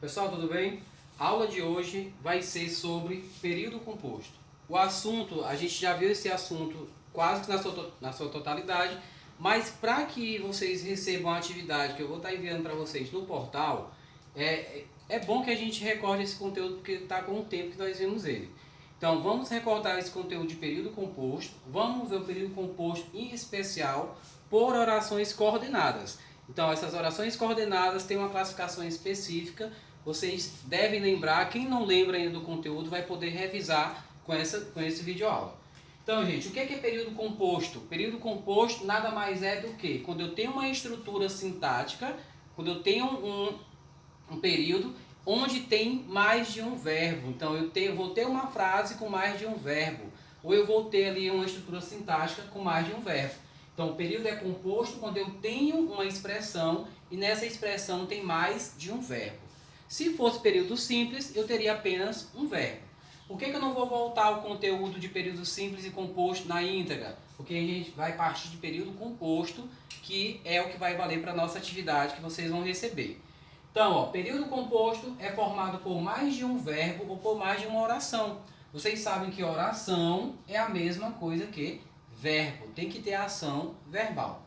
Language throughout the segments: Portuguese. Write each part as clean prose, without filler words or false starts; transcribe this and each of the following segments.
Pessoal, tudo bem? A aula de hoje vai ser sobre período composto. O assunto, a gente já viu esse assunto quase que na sua totalidade, mas para que vocês recebam a atividade que eu vou estar enviando para vocês no portal, é bom que a gente recorde esse conteúdo porque está com o tempo que nós vimos ele. Então vamos recordar esse conteúdo de período composto, vamos ver o período composto em especial por orações coordenadas. Então essas orações coordenadas têm uma classificação específica. Vocês devem lembrar, quem não lembra ainda do conteúdo vai poder revisar com esse vídeo aula. Então, gente, o que é período composto? Período composto nada mais é do que quando eu tenho uma estrutura sintática, quando eu tenho um período onde tem mais de um verbo. Então, vou ter uma frase com mais de um verbo, ou eu vou ter ali uma estrutura sintática com mais de um verbo. Então, o período é composto quando eu tenho uma expressão e nessa expressão tem mais de um verbo. Se fosse período simples, eu teria apenas um verbo. Por que eu não vou voltar ao conteúdo de período simples e composto na íntegra? Porque a gente vai partir de período composto, que é o que vai valer para a nossa atividade que vocês vão receber. Então, período composto é formado por mais de um verbo ou por mais de uma oração. Vocês sabem que oração é a mesma coisa que verbo. Tem que ter ação verbal.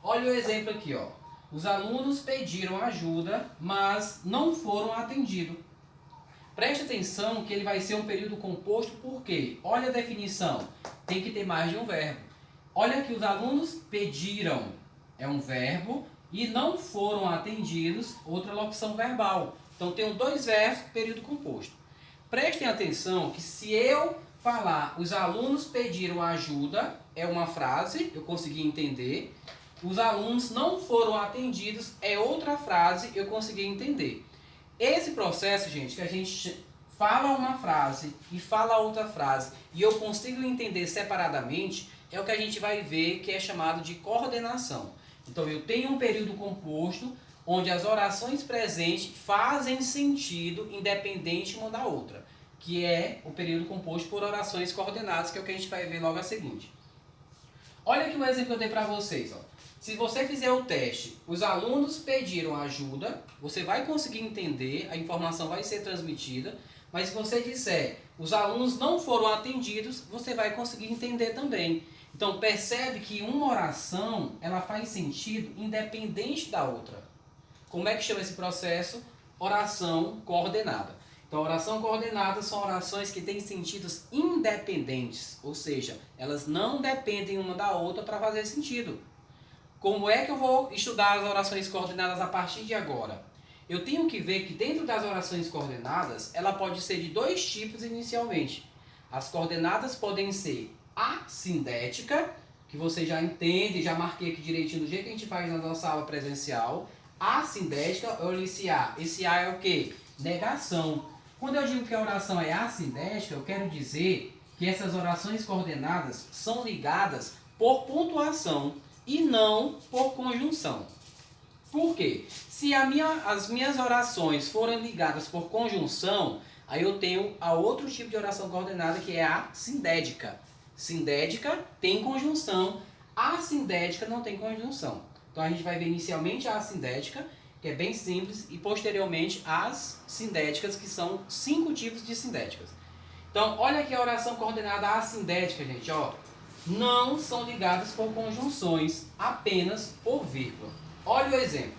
Olha o exemplo aqui, ó. Os alunos pediram ajuda, mas não foram atendidos. Preste atenção que ele vai ser um período composto porque, olha a definição, tem que ter mais de um verbo. Olha que os alunos pediram, é um verbo, e não foram atendidos, outra locução verbal. Então, tem dois verbos, período composto. Prestem atenção que se eu falar, os alunos pediram ajuda, é uma frase, eu consegui entender. Os alunos não foram atendidos, é outra frase, eu consegui entender. Esse processo, gente, que a gente fala uma frase e fala outra frase e eu consigo entender separadamente, é o que a gente vai ver que é chamado de coordenação. Então, eu tenho um período composto onde as orações presentes fazem sentido independente uma da outra, que é o período composto por orações coordenadas, que é o que a gente vai ver logo a seguinte. Olha aqui o exemplo que eu dei para vocês, ó. Se você fizer o teste, os alunos pediram ajuda, você vai conseguir entender, a informação vai ser transmitida, mas se você disser, os alunos não foram atendidos, você vai conseguir entender também. Então percebe que uma oração, ela faz sentido independente da outra. Como é que chama esse processo? Oração coordenada. Então, oração coordenada são orações que têm sentidos independentes, ou seja, elas não dependem uma da outra para fazer sentido. Como é que eu vou estudar as orações coordenadas a partir de agora? Eu tenho que ver que dentro das orações coordenadas, ela pode ser de dois tipos inicialmente. As coordenadas podem ser assindética, que você já entende, já marquei aqui direitinho do jeito que a gente faz na nossa aula presencial. Assindética, olha esse A. Esse A é o quê? Negação. Quando eu digo que a oração é assindética, eu quero dizer que essas orações coordenadas são ligadas por pontuação e não por conjunção. Por quê? Se as minhas orações forem ligadas por conjunção, aí eu tenho a outro tipo de oração coordenada que é a sindética. Sindética tem conjunção, assindética não tem conjunção. Então a gente vai ver inicialmente a assindética, que é bem simples, e posteriormente as sindéticas, que são 5 tipos de sindéticas. Então olha aqui a oração coordenada assindética, gente, ó. Não são ligadas por conjunções, apenas por vírgula. Olha o exemplo.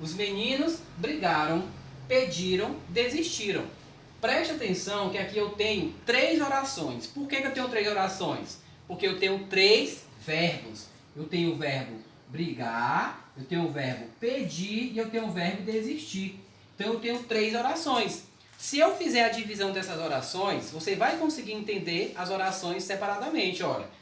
Os meninos brigaram, pediram, desistiram. Preste atenção que aqui eu tenho 3 orações. Por que eu tenho 3 orações? Porque eu tenho 3 verbos. Eu tenho o verbo brigar, eu tenho o verbo pedir e eu tenho o verbo desistir. Então eu tenho 3 orações. Se eu fizer a divisão dessas orações, você vai conseguir entender as orações separadamente. Olha,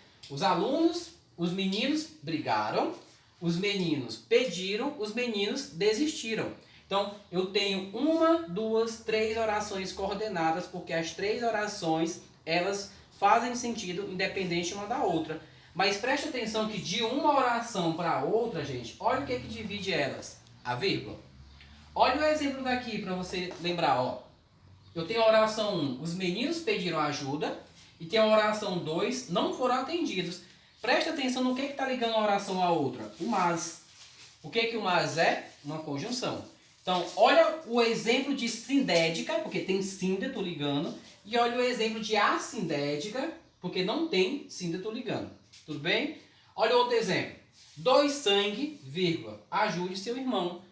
os meninos brigaram, os meninos pediram, os meninos desistiram. Então, eu tenho 1, 2, 3 orações coordenadas, porque as 3 orações, elas fazem sentido independente uma da outra. Mas preste atenção que de uma oração para outra, gente, olha o que divide elas. A vírgula. Olha o exemplo daqui para você lembrar, ó. Eu tenho a oração 1, os meninos pediram ajuda, e tem a oração 2, não foram atendidos. Preste atenção no que está ligando uma oração à outra. O mas. O que o mas é? Uma conjunção. Então, olha o exemplo de sindética, porque tem síndeto ligando, e olha o exemplo de assindética, porque não tem síndeto ligando. Tudo bem? Olha outro exemplo. Doe sangue, vírgula, ajude seu irmão.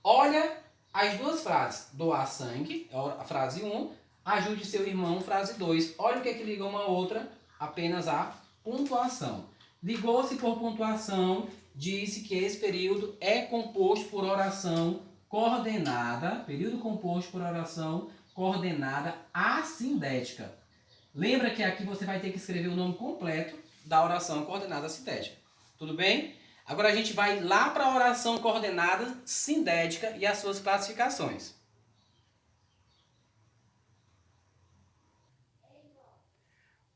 Olha as duas frases. Doar sangue, a frase 1, ajude seu irmão, frase 2. Olha o que é que liga uma outra, apenas a pontuação. Ligou-se por pontuação, disse que esse período é composto por oração coordenada, período composto por oração coordenada assindética. Lembra que aqui você vai ter que escrever o nome completo da oração coordenada assindética. Tudo bem? Agora a gente vai lá para a oração coordenada sindética e as suas classificações.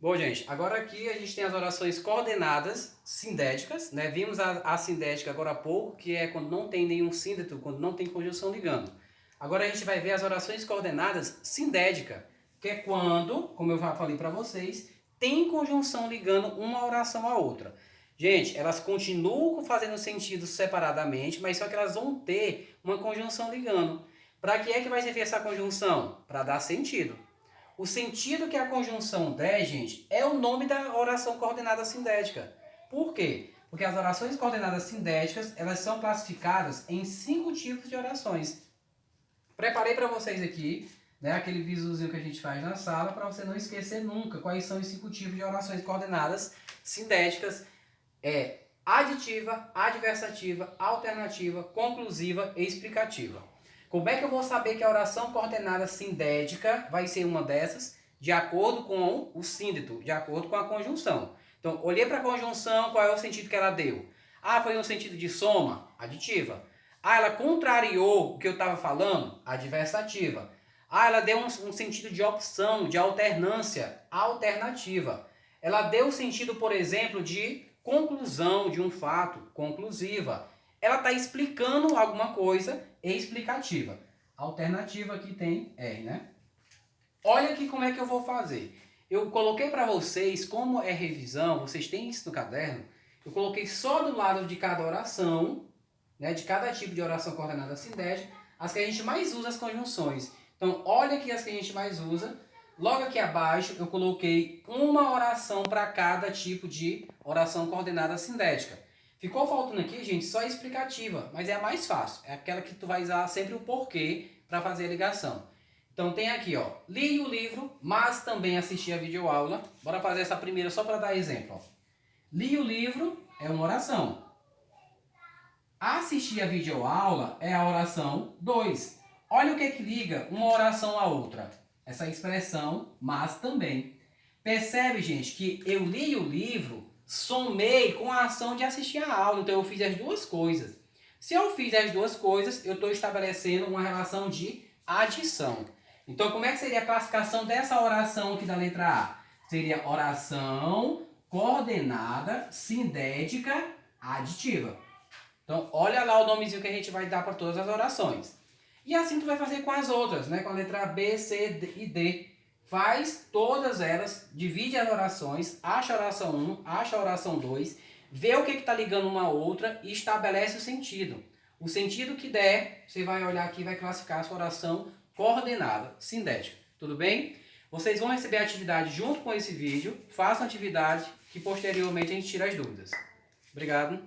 Bom, gente, agora aqui a gente tem as orações coordenadas sindéticas, né? Vimos a sindética agora há pouco, que é quando não tem nenhum síndeto, quando não tem conjunção ligando. Agora a gente vai ver as orações coordenadas sindética, que é quando, como eu já falei para vocês, tem conjunção ligando uma oração à outra. Gente, elas continuam fazendo sentido separadamente, mas só que elas vão ter uma conjunção ligando. Para que é que vai servir essa conjunção? Para dar sentido. O sentido que a conjunção der, gente, é o nome da oração coordenada sindética. Por quê? Porque as orações coordenadas sindéticas, elas são classificadas em 5 tipos de orações. Preparei para vocês aqui, né, aquele visualzinho que a gente faz na sala, para você não esquecer nunca quais são os 5 tipos de orações coordenadas sindéticas. É aditiva, adversativa, alternativa, conclusiva e explicativa. Como é que eu vou saber que a oração coordenada sindética vai ser uma dessas? De acordo com o síndeto, de acordo com a conjunção. Então, olhei para a conjunção, qual é o sentido que ela deu? Ah, foi um sentido de soma? Aditiva. Ah, ela contrariou o que eu estava falando? Adversativa. Ah, ela deu um sentido de opção, de alternância? Alternativa. Ela deu o sentido, por exemplo, de conclusão de um fato? Conclusiva. Ela está explicando alguma coisa explicativa. Alternativa aqui tem R, né? Olha aqui como é que eu vou fazer. Eu coloquei para vocês, como é revisão, vocês têm isso no caderno, eu coloquei só do lado de cada oração, né, de cada tipo de oração coordenada sindética, as que a gente mais usa as conjunções. Então, olha aqui as que a gente mais usa. Logo aqui abaixo, eu coloquei uma oração para cada tipo de oração coordenada sindética. Ficou faltando aqui, gente, só a explicativa, mas é a mais fácil. É aquela que tu vai usar sempre o porquê para fazer a ligação. Então tem aqui, ó, li o livro, mas também assisti a videoaula. Bora fazer essa primeira só para dar exemplo. Ó. Li o livro é uma oração. Assistir a videoaula é a oração 2. Olha o que liga uma oração à outra. Essa expressão, mas também. Percebe, gente, que eu li o livro, somei com a ação de assistir a aula. Então eu fiz as duas coisas. Se eu fiz as duas coisas, eu estou estabelecendo uma relação de adição. Então como é que seria a classificação dessa oração aqui da letra A? Seria oração coordenada sindética aditiva. Então olha lá o nomezinho que a gente vai dar para todas as orações. E assim tu vai fazer com as outras, né? Com a letra B, C e D. Faz todas elas, divide as orações, acha a oração 1, acha a oração 2, vê o que está ligando uma a outra e estabelece o sentido. O sentido que der, você vai olhar aqui e vai classificar a sua oração coordenada, sindética. Tudo bem? Vocês vão receber a atividade junto com esse vídeo. Façam a atividade que posteriormente a gente tira as dúvidas. Obrigado.